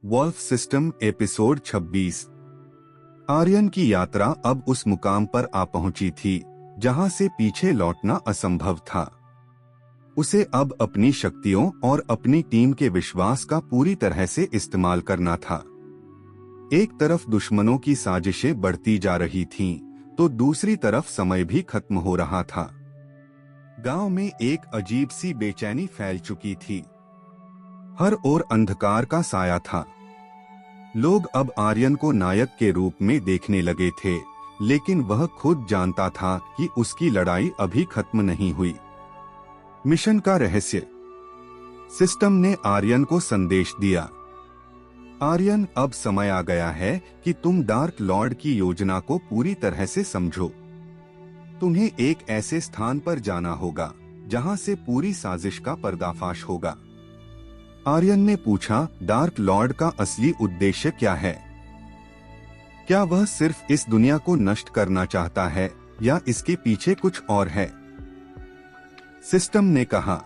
Wolf system episode 26। Aryan की यात्रा अब उस मुकाम पर आ पहुंची थी जहां से पीछे लौटना असंभव था। उसे अब अपनी शक्तियों और अपनी टीम के विश्वास का पूरी तरह से इस्तेमाल करना था। एक तरफ दुश्मनों की साजिशें बढ़ती जा रही थीं, तो दूसरी तरफ समय भी खत्म हो रहा था। गांव में एक अजीब सी बेचैनी फैल चुकी थी। हर ओर अंधकार का साया था। लोग अब आर्यन को नायक के रूप में देखने लगे थे, लेकिन वह खुद जानता था कि उसकी लड़ाई अभी खत्म नहीं हुई। मिशन का रहस्य। सिस्टम ने आर्यन को संदेश दिया। आर्यन, अब समय आ गया है कि तुम डार्क लॉर्ड की योजना को पूरी तरह से समझो। तुम्हें एक ऐसे स्थान पर जाना होगा जहां से पूरी साजिश का पर्दाफाश होगा। आर्यन ने पूछा, डार्क लॉर्ड का असली उद्देश्य क्या है? क्या वह सिर्फ इस दुनिया को नष्ट करना चाहता है या इसके पीछे कुछ और है? सिस्टम ने कहा,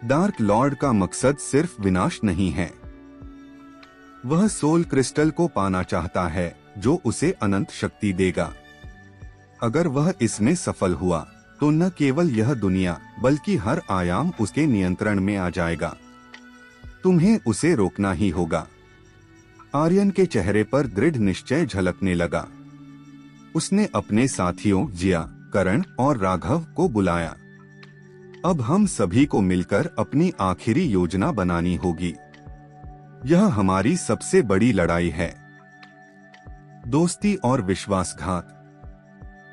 डार्क लॉर्ड का मकसद सिर्फ विनाश नहीं है। वह सोल क्रिस्टल को पाना चाहता है जो उसे अनंत शक्ति देगा। अगर वह इसमें सफल हुआ तो न केवल यह दुनिया बल्कि हर आयाम उसके नियंत्रण में आ जाएगा। तुम्हें उसे रोकना ही होगा। आर्यन के चेहरे पर दृढ़ निश्चय झलकने लगा। उसने अपने साथियों जिया, करण और राघव को बुलाया। अब हम सभी को मिलकर अपनी आखिरी योजना बनानी होगी। यह हमारी सबसे बड़ी लड़ाई है। दोस्ती और विश्वासघात।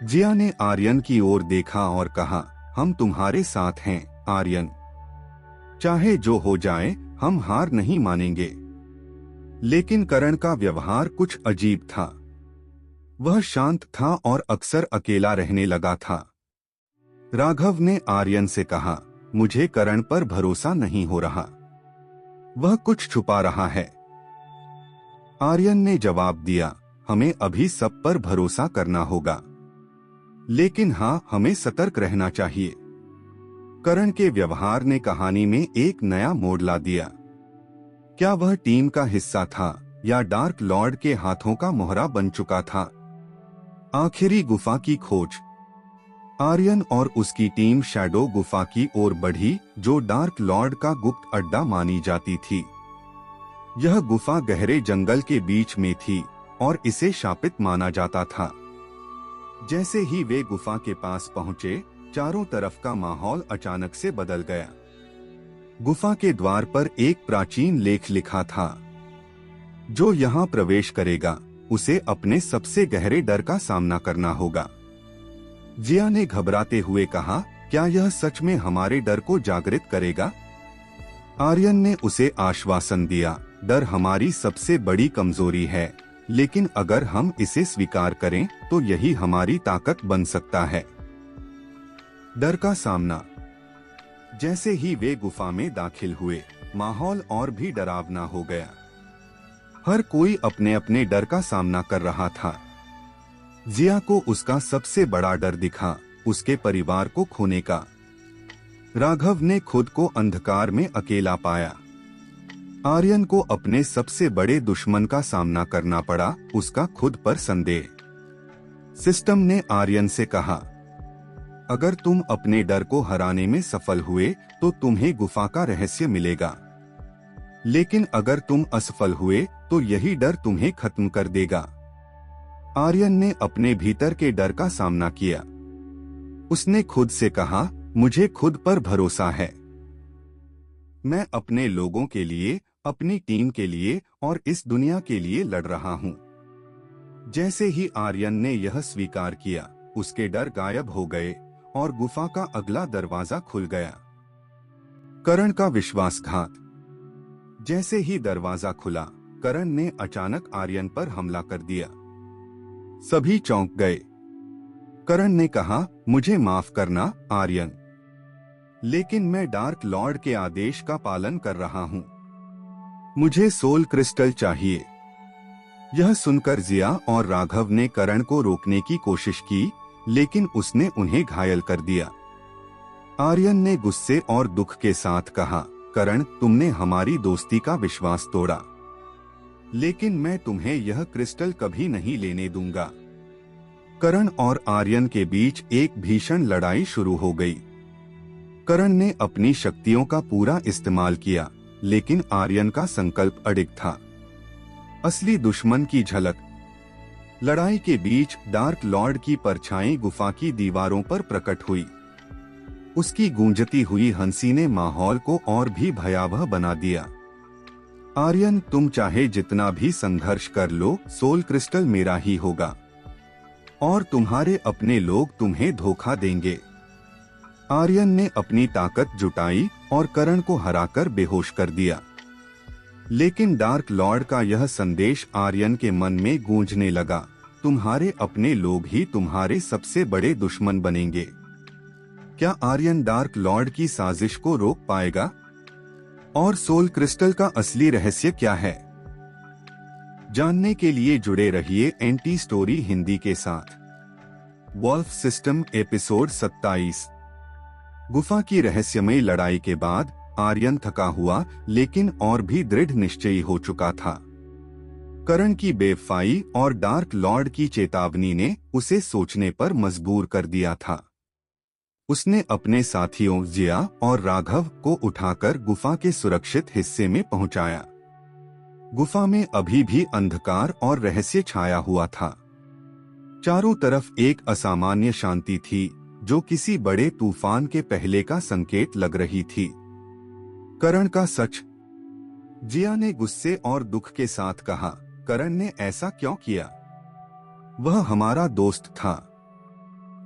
जिया ने आर्यन की ओर देखा और कहा, हम तुम्हारे साथ हैं आर्यन। चाहे जो हो जाए हम हार नहीं मानेंगे। लेकिन करण का व्यवहार कुछ अजीब था। वह शांत था और अक्सर अकेला रहने लगा था। राघव ने आर्यन से कहा, मुझे करण पर भरोसा नहीं हो रहा। वह कुछ छुपा रहा है। आर्यन ने जवाब दिया, हमें अभी सब पर भरोसा करना होगा, लेकिन हाँ, हमें सतर्क रहना चाहिए। करण के व्यवहार ने कहानी में एक नया मोड़ ला दिया। क्या वह टीम का हिस्सा था या डार्क लॉर्ड के हाथों का मोहरा बन चुका था? आखिरी गुफा की खोज। आर्यन और उसकी टीम शैडो गुफा की ओर बढ़ी, जो डार्क लॉर्ड का गुप्त अड्डा मानी जाती थी। यह गुफा गहरे जंगल के बीच में थी और इसे शापित माना जाता था। जैसे ही वे गुफा के पास पहुंचे, चारों तरफ का माहौल अचानक से बदल गया। गुफा के द्वार पर एक प्राचीन लेख लिखा था, जो यहाँ प्रवेश करेगा उसे अपने सबसे गहरे डर का सामना करना होगा। जिया ने घबराते हुए कहा, क्या यह सच में हमारे डर को जागृत करेगा? आर्यन ने उसे आश्वासन दिया, डर हमारी सबसे बड़ी कमजोरी है, लेकिन अगर हम इसे स्वीकार करें तो यही हमारी ताकत बन सकता है। डर का सामना। जैसे ही वे गुफा में दाखिल हुए, माहौल और भी डरावना हो गया। हर कोई अपने अपने डर का सामना कर रहा था। जिया को उसका सबसे बड़ा डर दिखा, उसके परिवार को खोने का। राघव ने खुद को अंधकार में अकेला पाया। आर्यन को अपने सबसे बड़े दुश्मन का सामना करना पड़ा, उसका खुद पर संदेह। सिस्टम ने आर्यन से कहा, अगर तुम अपने डर को हराने में सफल हुए तो तुम्हें गुफा का रहस्य मिलेगा, लेकिन अगर तुम असफल हुए तो यही डर तुम्हें खत्म कर देगा। आर्यन ने अपने भीतर के डर का सामना किया। उसने खुद से कहा, मुझे खुद पर भरोसा है। मैं अपने लोगों के लिए, अपनी टीम के लिए और इस दुनिया के लिए लड़ रहा हूँ। जैसे ही आर्यन ने यह स्वीकार किया, उसके डर गायब हो गए और गुफा का अगला दरवाजा खुल गया। करण का विश्वासघात। जैसे ही दरवाजा खुला, करण ने अचानक आर्यन पर हमला कर दिया। सभी चौंक गए। करण ने कहा, मुझे माफ करना आर्यन, लेकिन मैं डार्क लॉर्ड के आदेश का पालन कर रहा हूँ। मुझे सोल क्रिस्टल चाहिए। यह सुनकर जिया और राघव ने करण को रोकने की कोशिश की, लेकिन उसने उन्हें घायल कर दिया। आर्यन ने गुस्से और दुख के साथ कहा, करण, तुमने हमारी दोस्ती का विश्वास तोड़ा। लेकिन मैं तुम्हें यह क्रिस्टल कभी नहीं लेने दूंगा। करण और आर्यन के बीच एक भीषण लड़ाई शुरू हो गई। करण ने अपनी शक्तियों का पूरा इस्तेमाल किया, लेकिन आर्यन का संकल्प अडिग था। असली दुश्मन की झलक। लड़ाई के बीच डार्क लॉर्ड की परछाई गुफा की दीवारों पर प्रकट हुई। उसकी गूंजती हुई हंसी ने माहौल को और भी भयावह बना दिया। आर्यन, तुम चाहे जितना भी संघर्ष कर लो, सोल क्रिस्टल मेरा ही होगा और तुम्हारे अपने लोग तुम्हें धोखा देंगे। आर्यन ने अपनी ताकत जुटाई और करण को हराकर बेहोश कर दिया। लेकिन डार्क लॉर्ड का यह संदेश आर्यन के मन में गूंजने लगा, तुम्हारे अपने लोग ही तुम्हारे सबसे बड़े दुश्मन बनेंगे। क्या आर्यन डार्क लॉर्ड की साजिश को रोक पाएगा? और सोल क्रिस्टल का असली रहस्य क्या है? जानने के लिए जुड़े रहिए एंटी स्टोरी हिंदी के साथ। Wolf system episode 27। गुफा की रहस्यमय लड़ाई के बाद आर्यन थका हुआ लेकिन और भी दृढ़ निश्चयी हो चुका था। करण की बेवफाई और डार्क लॉर्ड की चेतावनी ने उसे सोचने पर मजबूर कर दिया था। उसने अपने साथियों जिया और राघव को उठाकर गुफा के सुरक्षित हिस्से में पहुंचाया। गुफा में अभी भी अंधकार और रहस्य छाया हुआ था। चारों तरफ एक असामान्य शांति थी जो किसी बड़े तूफान के पहले का संकेत लग रही थी। करण का सच। जिया ने गुस्से और दुख के साथ कहा, करण ने ऐसा क्यों किया? वह हमारा दोस्त था।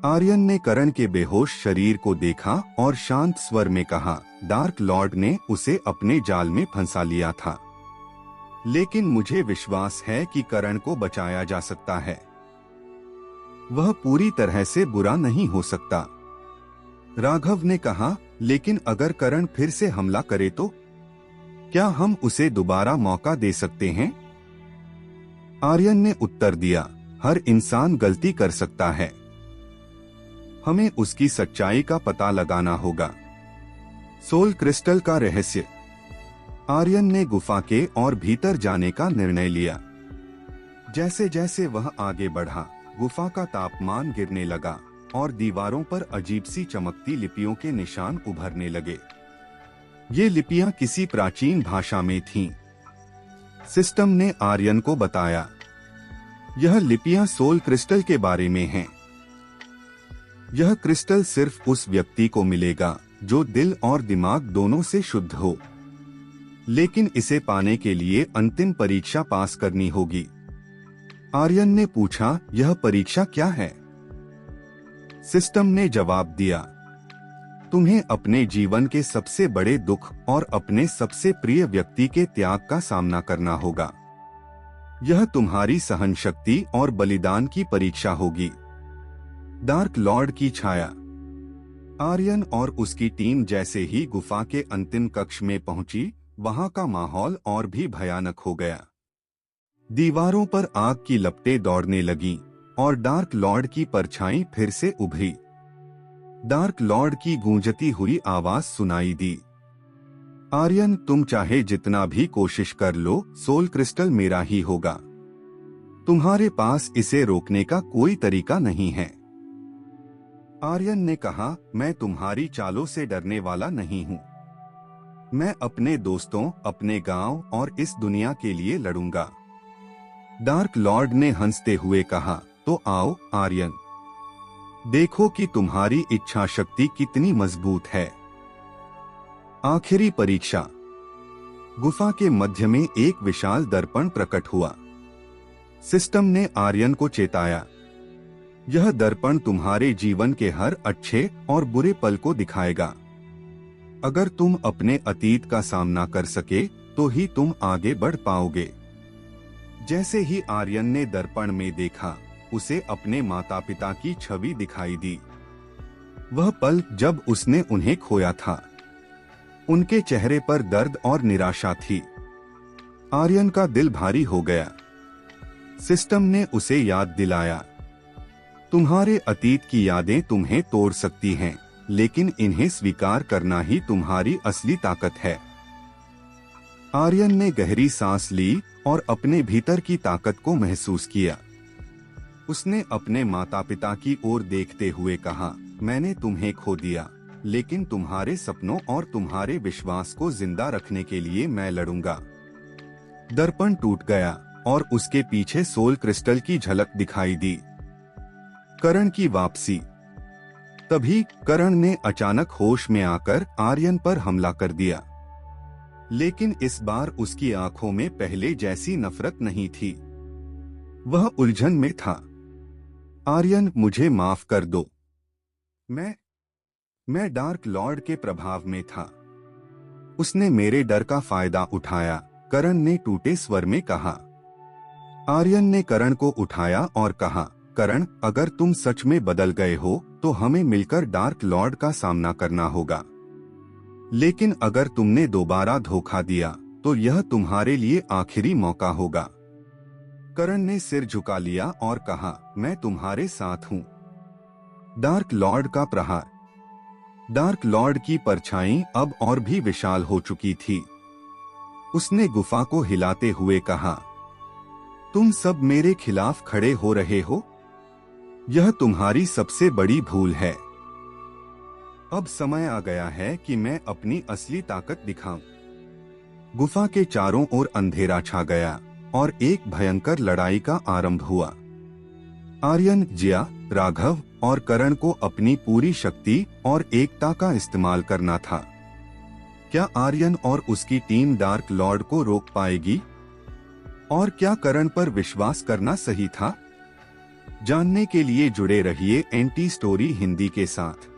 आर्यन ने करण के बेहोश शरीर को देखा और शांत स्वर में कहा, डार्क लॉर्ड ने उसे अपने जाल में फंसा लिया था, लेकिन मुझे विश्वास है कि करण को बचाया जा सकता है। वह पूरी तरह से बुरा नहीं हो सकता। राघव ने कहा, लेकिन अगर करण फिर से हमला करे तो? क्या हम उसे दोबारा मौका दे सकते हैं? आर्यन ने उत्तर दिया, हर इंसान गलती कर सकता है। हमें उसकी सच्चाई का पता लगाना होगा। सोल क्रिस्टल का रहस्य। आर्यन ने गुफा के और भीतर जाने का निर्णय लिया। जैसे जैसे वह आगे बढ़ा, गुफा का तापमान गिरने लगा और दीवारों पर अजीब सी चमकती लिपियों के निशान उभरने लगे। ये लिपियां किसी प्राचीन भाषा में थीं। सिस्टम ने आर्यन को बताया, यह लिपियां सोल क्रिस्टल के बारे में हैं। यह क्रिस्टल सिर्फ उस व्यक्ति को मिलेगा जो दिल और दिमाग दोनों से शुद्ध हो, लेकिन इसे पाने के लिए अंतिम परीक्षा पास करनी होगी। आर्यन ने पूछा, यह परीक्षा क्या है? सिस्टम ने जवाब दिया, तुम्हें अपने जीवन के सबसे बड़े दुख और अपने सबसे प्रिय व्यक्ति के त्याग का सामना करना होगा। यह तुम्हारी सहन शक्ति और बलिदान की परीक्षा होगी। डार्क लॉर्ड की छाया। आर्यन और उसकी टीम जैसे ही गुफा के अंतिम कक्ष में पहुंची, वहां का माहौल और भी भयानक हो गया। दीवारों पर आग की लपटें दौड़ने लगीं और डार्क लॉर्ड की परछाई फिर से उभरी। डार्क लॉर्ड की गूंजती हुई आवाज सुनाई दी, आर्यन, तुम चाहे जितना भी कोशिश कर लो, सोल क्रिस्टल मेरा ही होगा। तुम्हारे पास इसे रोकने का कोई तरीका नहीं है। आर्यन ने कहा, मैं तुम्हारी चालों से डरने वाला नहीं हूँ। मैं अपने दोस्तों, अपने गांव और इस दुनिया के लिए लड़ूंगा। डार्क लॉर्ड ने हंसते हुए कहा, तो आओ आर्यन, देखो कि तुम्हारी इच्छा शक्ति कितनी मजबूत है। आखिरी परीक्षा। गुफा के मध्य में एक विशाल दर्पण प्रकट हुआ। सिस्टम ने आर्यन को चेताया, यह दर्पण तुम्हारे जीवन के हर अच्छे और बुरे पल को दिखाएगा। अगर तुम अपने अतीत का सामना कर सके तो ही तुम आगे बढ़ पाओगे। जैसे ही आर्यन ने दर्पण में देखा, उसे अपने माता पिता की छवि दिखाई दी। वह पल जब उसने उन्हें खोया था। उनके चेहरे पर दर्द और निराशा थी। आर्यन का दिल भारी हो गया। सिस्टम ने उसे याद दिलाया, तुम्हारे अतीत की यादें तुम्हें तोड़ सकती हैं, लेकिन इन्हें स्वीकार करना ही तुम्हारी असली ताकत है। आर्यन ने गहरी सांस ली और अपने भीतर की ताकत को महसूस किया। उसने अपने माता पिता की ओर देखते हुए कहा, मैंने तुम्हें खो दिया, लेकिन तुम्हारे सपनों और तुम्हारे विश्वास को जिंदा रखने के लिए मैं लड़ूंगा। दर्पण टूट गया और उसके पीछे सोल क्रिस्टल की झलक दिखाई दी। करण की वापसी। तभी करण ने अचानक होश में आकर आर्यन पर हमला कर दिया, लेकिन इस बार उसकी आंखों में पहले जैसी नफरत नहीं थी, वह उलझन में था। आर्यन, मुझे माफ कर दो। मैं डार्क लॉर्ड के प्रभाव में था। उसने मेरे डर का फायदा उठाया, करण ने टूटे स्वर में कहा। आर्यन ने करण को उठाया और कहा, करण, अगर तुम सच में बदल गए हो तो हमें मिलकर डार्क लॉर्ड का सामना करना होगा, लेकिन अगर तुमने दोबारा धोखा दिया तो यह तुम्हारे लिए आखिरी मौका होगा। करण ने सिर झुका लिया और कहा, मैं तुम्हारे साथ हूं। डार्क लॉर्ड का प्रहार। डार्क लॉर्ड की परछाई अब और भी विशाल हो चुकी थी। उसने गुफा को हिलाते हुए कहा, तुम सब मेरे खिलाफ खड़े हो रहे हो? यह तुम्हारी सबसे बड़ी भूल है। अब समय आ गया है कि मैं अपनी असली ताकत दिखाऊं। गुफा के चारों ओर अंधेरा छा गया और एक भयंकर लड़ाई का आरंभ हुआ। आर्यन, जिया, राघव और करण को अपनी पूरी शक्ति और एकता का इस्तेमाल करना था। क्या आर्यन और उसकी टीम डार्क लॉर्ड को रोक पाएगी? और क्या करण पर विश्वास करना सही था? जानने के लिए जुड़े रहिए एंटी स्टोरी हिंदी के साथ।